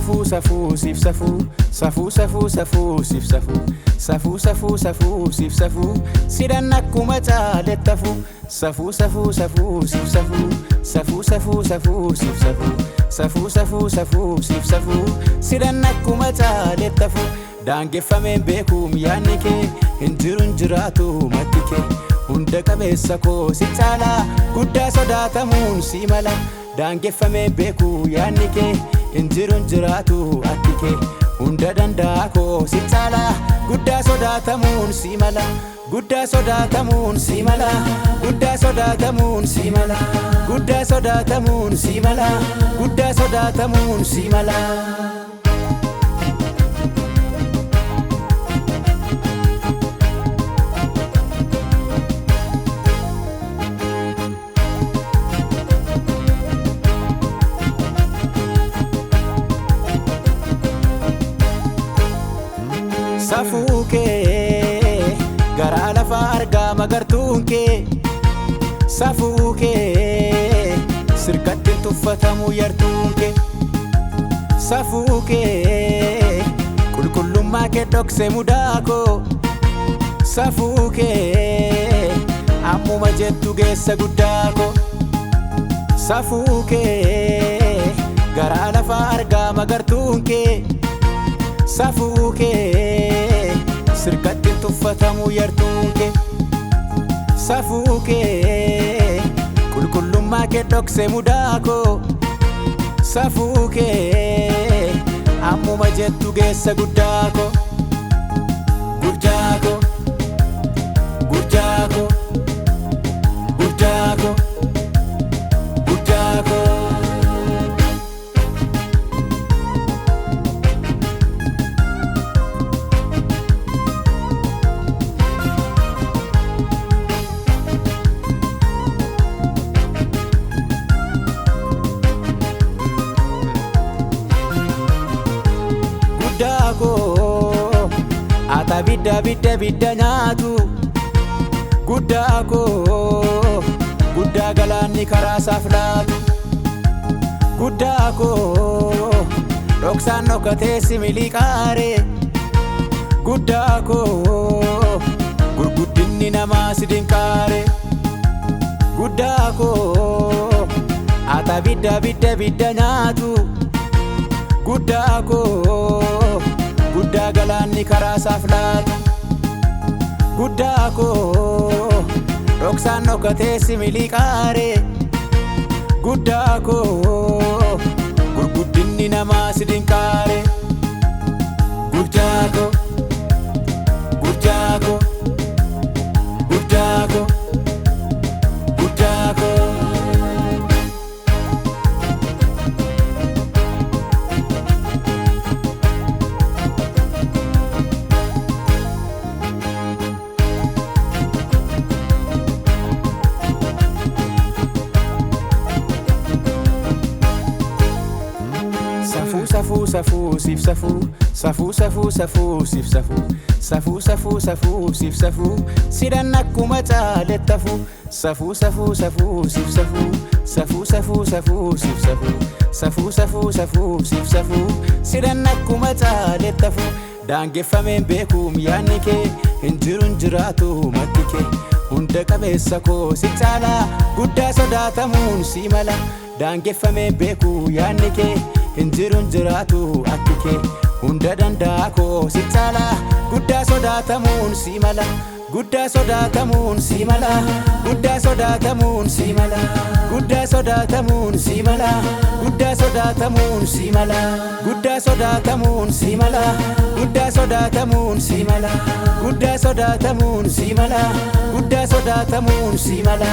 safu sif safu sif safu sif safu sidan akkuma taalettafu safu sif safu sif safu sidan akkuma taalettafu daangeffameen beekuum yaanni kee hin jiraatu maddi kee hunda qabeessa koo si caalaa guddaa sodaatamuun si mala daangeffameen beeku yaanni kee hin jiraatu addi kee hunda danda'a koo si caalaa guddaa sodaatamuun si mala guddaa sodaatamuun si mala guddaa sodaatamuun si mala guddaa sodaatamuun si mala guddaa sodaatamuun si mala. Safuke gara lafa argaa magartuun kee safuke sirkatti tuffatamu yartuun kee safuke qulqullummaa kee dhokse mudaa koo safuke ammuma jettu geessa guddaa koo safuke gara lafa argaa magartuun kee safuke sirkatti tuffatamu yartuun kee safuke qulqullummaa kee dhokse mudaa koo safuke ammuma jettu geessa guddaa koo guddaa koo guddaa koo guddaa koo guddaa koo. Ata bidda nyaatu guddaa koo guddaa galaanni karaa saaflaatu guddaa koo dhoksaan dhokatee similii qaaree guddaa koo gurguddinni namaa si dinqaaree guddaa koo ata bidda nyaatu guddaa koo guddaa galaanni karaa saaflaatu guddaa koo dhoksaan dhokatee similii qaaree guddaa koo gurguddinni namaa si dinqaaree guddaa koo guddaa koo guddaa koo guddaa koo. Safu sif safu sif safu sif safu sidan akkuma taalettafu safu sif safu sif safu sidan akkuma taalettafu daangeffameen beekuum yaanni kee hin jiraatu maddi kee hunda qabeessa koo si caalaa guddaa sodaatamuun si mala daangeffameen beeku yaanni kee hin jiraatu akki kee hunda danda'a koo si caalaa guddaa sodaatamuun si mala guddaa sodaatamuun si mala guddaa sodaatamuun si mala guddaa sodaatamuun si mala guddaa sodaatamuun si mala guddaa sodaatamuun si mala guddaa sodaatamuun si mala guddaa sodaatamuun si mala guddaa sodaatamuun si mala.